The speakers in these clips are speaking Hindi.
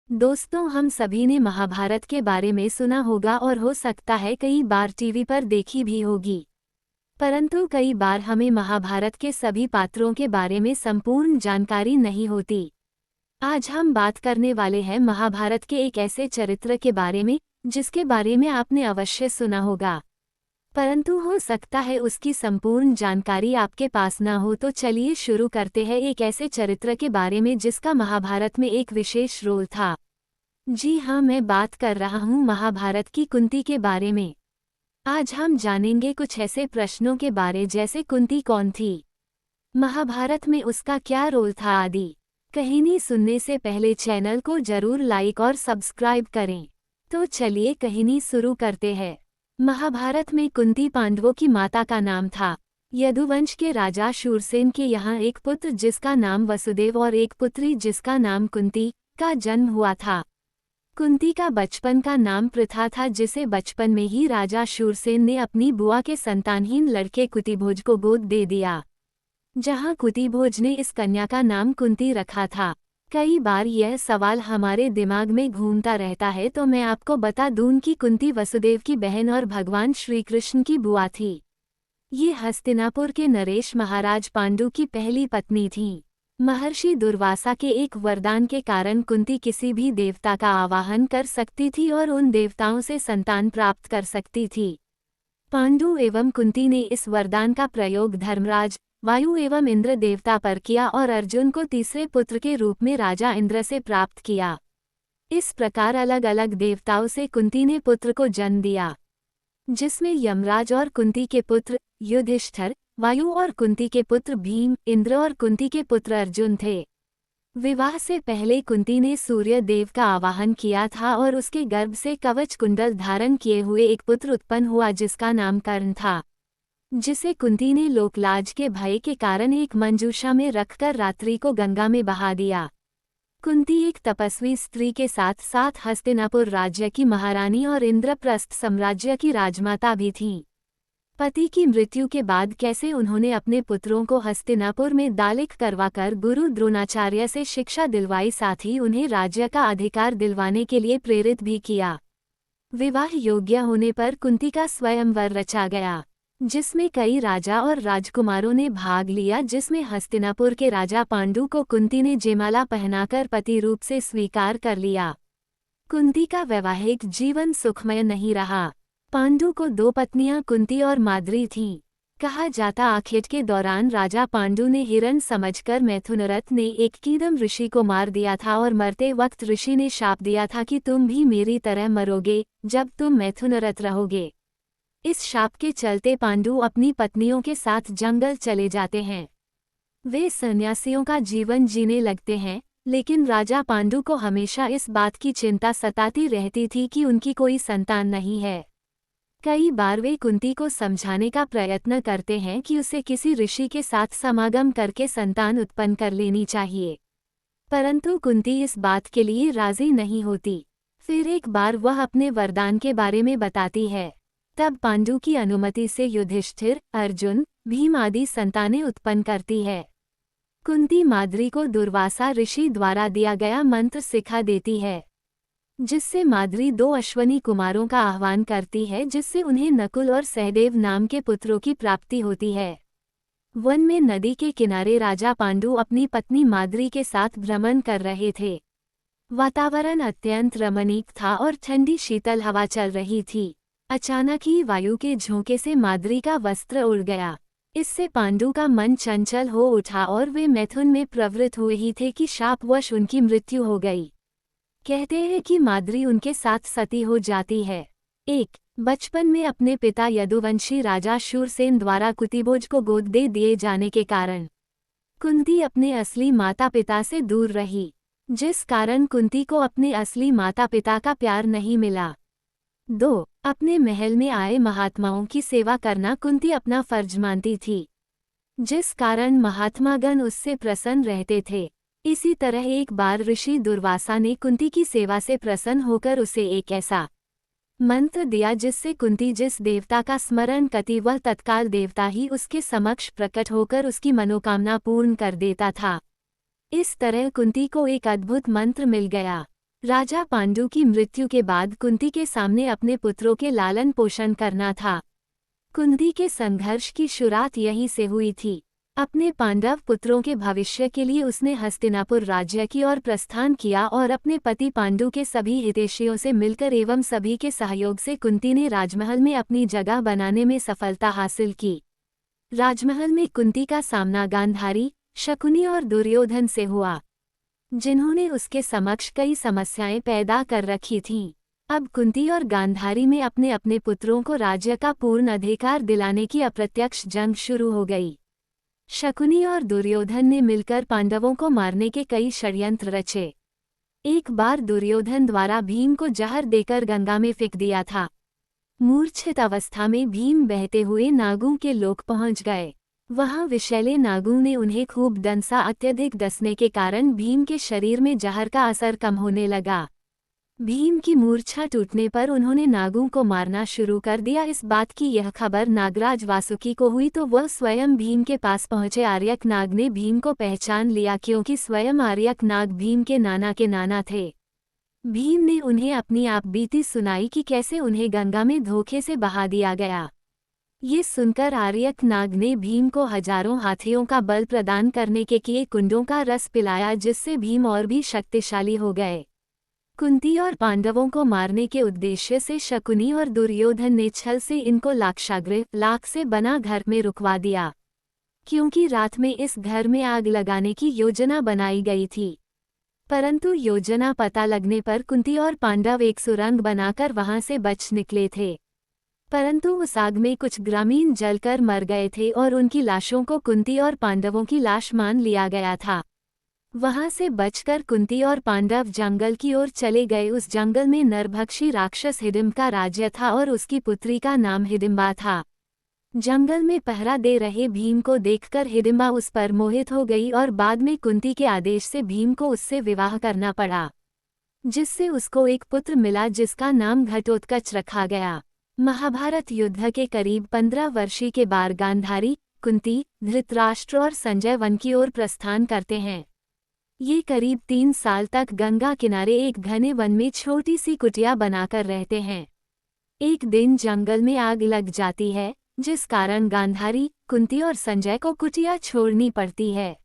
दोस्तों, हम सभी ने महाभारत के बारे में सुना होगा और हो सकता है कई बार टीवी पर देखी भी होगी। परंतु कई बार हमें महाभारत के सभी पात्रों के बारे में संपूर्ण जानकारी नहीं होती। आज हम बात करने वाले हैं महाभारत के एक ऐसे चरित्र के बारे में जिसके बारे में आपने अवश्य सुना होगा, परंतु हो सकता है उसकी संपूर्ण जानकारी आपके पास ना हो। तो चलिए शुरू करते हैं एक ऐसे चरित्र के बारे में जिसका महाभारत में एक विशेष रोल था। जी हाँ, मैं बात कर रहा हूँ महाभारत की कुंती के बारे में। आज हम जानेंगे कुछ ऐसे प्रश्नों के बारे जैसे कुंती कौन थी, महाभारत में उसका क्या रोल था आदि। कहानी सुनने से पहले चैनल को जरूर लाइक और सब्सक्राइब करें। तो चलिए कहानी शुरू करते हैं। महाभारत में कुंती पांडवों की माता का नाम था। यदुवंश के राजा शूरसेन के यहाँ एक पुत्र जिसका नाम वसुदेव और एक पुत्री जिसका नाम कुंती का जन्म हुआ था। कुंती का बचपन का नाम प्रथा था, जिसे बचपन में ही राजा शूरसेन ने अपनी बुआ के संतानहीन लड़के कुतिभोज को गोद दे दिया, जहाँ कुतिभोज ने इस कन्या का नाम कुंती रखा था। कई बार यह सवाल हमारे दिमाग में घूमता रहता है, तो मैं आपको बता दूं कि कुंती वसुदेव की बहन और भगवान श्री कृष्ण की बुआ थी। ये हस्तिनापुर के नरेश महाराज पांडु की पहली पत्नी थीं। महर्षि दुर्वासा के एक वरदान के कारण कुंती किसी भी देवता का आवाहन कर सकती थी और उन देवताओं से संतान प्राप्त कर सकती थी। पांडु एवं कुंती ने इस वरदान का प्रयोग धर्मराज, वायु एवं इंद्र देवता पर किया और अर्जुन को तीसरे पुत्र के रूप में राजा इंद्र से प्राप्त किया। इस प्रकार अलग अलग देवताओं से कुंती ने पुत्र को जन्म दिया, जिसमें यमराज और कुंती के पुत्र युधिष्ठिर, वायु और कुंती के पुत्र भीम, इंद्र और कुंती के पुत्र अर्जुन थे। विवाह से पहले कुंती ने सूर्य देव का आवाहन किया था और उसके गर्भ से कवच कुंडल धारण किए हुए एक पुत्र उत्पन्न हुआ जिसका नाम कर्ण था, जिसे कुंती ने लोकलाज के भय के कारण एक मंजूषा में रखकर रात्रि को गंगा में बहा दिया। कुंती एक तपस्वी स्त्री के साथ साथ हस्तिनापुर राज्य की महारानी और इंद्रप्रस्थ साम्राज्य की राजमाता भी थीं। पति की मृत्यु के बाद कैसे उन्होंने अपने पुत्रों को हस्तिनापुर में दालिक करवाकर गुरु द्रोणाचार्य से शिक्षा दिलवाई, साथ ही उन्हें राज्य का अधिकार दिलवाने के लिए प्रेरित भी किया। विवाह योग्य होने पर कुंती का स्वयंवर रचा गया, जिसमें कई राजा और राजकुमारों ने भाग लिया, जिसमें हस्तिनापुर के राजा पांडु को कुंती ने जयमाला पहनाकर पति रूप से स्वीकार कर लिया। कुंती का वैवाहिक जीवन सुखमय नहीं रहा। पांडु को दो पत्नियां कुंती और माद्री थीं। कहा जाता आखेट के दौरान राजा पांडु ने हिरण समझकर मैथुनरथ ने एक कीदम ऋषि को मार दिया था और मरते वक्त ऋषि ने शाप दिया था कि तुम भी मेरी तरह मरोगे जब तुम मैथुनरथ रहोगे। इस शाप के चलते पांडु अपनी पत्नियों के साथ जंगल चले जाते हैं। वे सन्यासियों का जीवन जीने लगते हैं, लेकिन राजा पांडु को हमेशा इस बात की चिंता सताती रहती थी कि उनकी कोई संतान नहीं है। कई बार वे कुंती को समझाने का प्रयत्न करते हैं कि उसे किसी ऋषि के साथ समागम करके संतान उत्पन्न कर लेनी चाहिए, परंतु कुंती इस बात के लिए राजी नहीं होती। फिर एक बार वह अपने वरदान के बारे में बताती है। तब पांडु की अनुमति से युधिष्ठिर, अर्जुन, भीम आदि संतानें उत्पन्न करती है। कुंती माद्री को दुर्वासा ऋषि द्वारा दिया गया मंत्र सिखा देती है, जिससे माद्री दो अश्वनी कुमारों का आह्वान करती है, जिससे उन्हें नकुल और सहदेव नाम के पुत्रों की प्राप्ति होती है। वन में नदी के किनारे राजा पांडु अपनी पत्नी माद्री के साथ भ्रमण कर रहे थे। वातावरण अत्यंत रमणीक था और ठंडी शीतल हवा चल रही थी। अचानक ही वायु के झोंके से माद्री का वस्त्र उड़ गया। इससे पांडु का मन चंचल हो उठा और वे मैथुन में प्रवृत्त हुए ही थे कि शापवश उनकी मृत्यु हो गई। कहते हैं कि माद्री उनके साथ सती हो जाती है। बचपन में अपने पिता यदुवंशी राजा शूरसेन द्वारा कुतिभोज को गोद दे दिए जाने के कारण कुंती अपने असली माता पिता से दूर रही, जिस कारण कुंती को अपने असली माता पिता का प्यार नहीं मिला। अपने महल में आए महात्माओं की सेवा करना कुंती अपना फर्ज मानती थी, जिस कारण महात्मागण उससे प्रसन्न रहते थे। इसी तरह एक बार ऋषि दुर्वासा ने कुंती की सेवा से प्रसन्न होकर उसे एक ऐसा मंत्र दिया जिससे कुंती जिस देवता का स्मरण करती वह तत्काल देवता ही उसके समक्ष प्रकट होकर उसकी मनोकामना पूर्ण कर देता था। इस तरह कुंती को एक अद्भुत मंत्र मिल गया। राजा पांडु की मृत्यु के बाद कुंती के सामने अपने पुत्रों के लालन पोषण करना था। कुंती के संघर्ष की शुरुआत यहीं से हुई थी। अपने पांडव पुत्रों के भविष्य के लिए उसने हस्तिनापुर राज्य की ओर प्रस्थान किया और अपने पति पांडु के सभी हितैषियों से मिलकर एवं सभी के सहयोग से कुंती ने राजमहल में अपनी जगह बनाने में सफलता हासिल की। राजमहल में कुंती का सामना गांधारी, शकुनी और दुर्योधन से हुआ, जिन्होंने उसके समक्ष कई समस्याएं पैदा कर रखी थीं। अब कुंती और गांधारी में अपने अपने पुत्रों को राज्य का पूर्ण अधिकार दिलाने की अप्रत्यक्ष जंग शुरू हो गई। शकुनी और दुर्योधन ने मिलकर पांडवों को मारने के कई षड्यंत्र रचे। एक बार दुर्योधन द्वारा भीम को जहर देकर गंगा में फेंक दिया था। मूर्छित अवस्था में भीम बहते हुए नागों के लोक पहुंच गए। वहां विषैले नागों ने उन्हें खूब डंसा। अत्यधिक डसने के कारण भीम के शरीर में जहर का असर कम होने लगा। भीम की मूर्छा टूटने पर उन्होंने नागों को मारना शुरू कर दिया। इस बात की यह खबर नागराज वासुकी को हुई तो वह स्वयं भीम के पास पहुंचे। आर्यक नाग ने भीम को पहचान लिया, क्योंकि स्वयं आर्यक नाग भीम के नाना थे। भीम ने उन्हें अपनी आप बीती सुनाई कि कैसे उन्हें गंगा में धोखे से बहा दिया गया। ये सुनकर आर्यक नाग ने भीम को हजारों हाथियों का बल प्रदान करने के किए कुंडों का रस पिलाया, जिससे भीम और भी शक्तिशाली हो गए। कुंती और पांडवों को मारने के उद्देश्य से शकुनी और दुर्योधन ने छल से इनको लाक्षागृह लाख से बना घर में रुकवा दिया, क्योंकि रात में इस घर में आग लगाने की योजना बनाई गई थी। परंतु योजना पता लगने पर कुंती और पांडव एक सुरंग बनाकर वहां से बच निकले थे। परंतु उस आग में कुछ ग्रामीण जलकर मर गए थे और उनकी लाशों को कुंती और पांडवों की लाश मान लिया गया था। वहां से बचकर कुंती और पांडव जंगल की ओर चले गए। उस जंगल में नरभक्षी राक्षस हिडिंब का राज्य था और उसकी पुत्री का नाम हिडिंबा था। जंगल में पहरा दे रहे भीम को देखकर हिडिंबा उस पर मोहित हो गई और बाद में कुंती के आदेश से भीम को उससे विवाह करना पड़ा, जिससे उसको एक पुत्र मिला जिसका नाम घटोत्कच रखा गया। महाभारत युद्ध के करीब 15 वर्षीय के बाद गांधारी, कुंती, धृतराष्ट्र और संजय वन की ओर प्रस्थान करते हैं। ये करीब 3 साल तक गंगा किनारे एक घने वन में छोटी सी कुटिया बनाकर रहते हैं। एक दिन जंगल में आग लग जाती है, जिस कारण गांधारी, कुंती और संजय को कुटिया छोड़नी पड़ती है।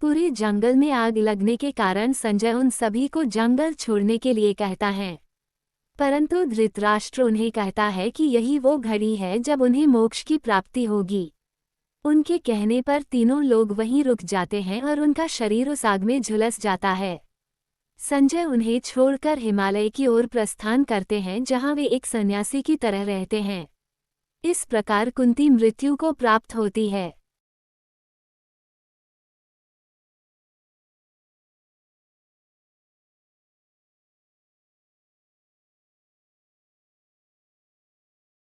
पूरे जंगल में आग लगने के कारण संजय उन सभी को जंगल छोड़ने के लिए कहता है, परंतु धृतराष्ट्र उन्हें कहता है कि यही वो घड़ी है जब उन्हें मोक्ष की प्राप्ति होगी। उनके कहने पर तीनों लोग वहीं रुक जाते हैं और उनका शरीर उस आग में झुलस जाता है। संजय उन्हें छोड़कर हिमालय की ओर प्रस्थान करते हैं, जहां वे एक सन्यासी की तरह रहते हैं। इस प्रकार कुंती मृत्यु को प्राप्त होती है।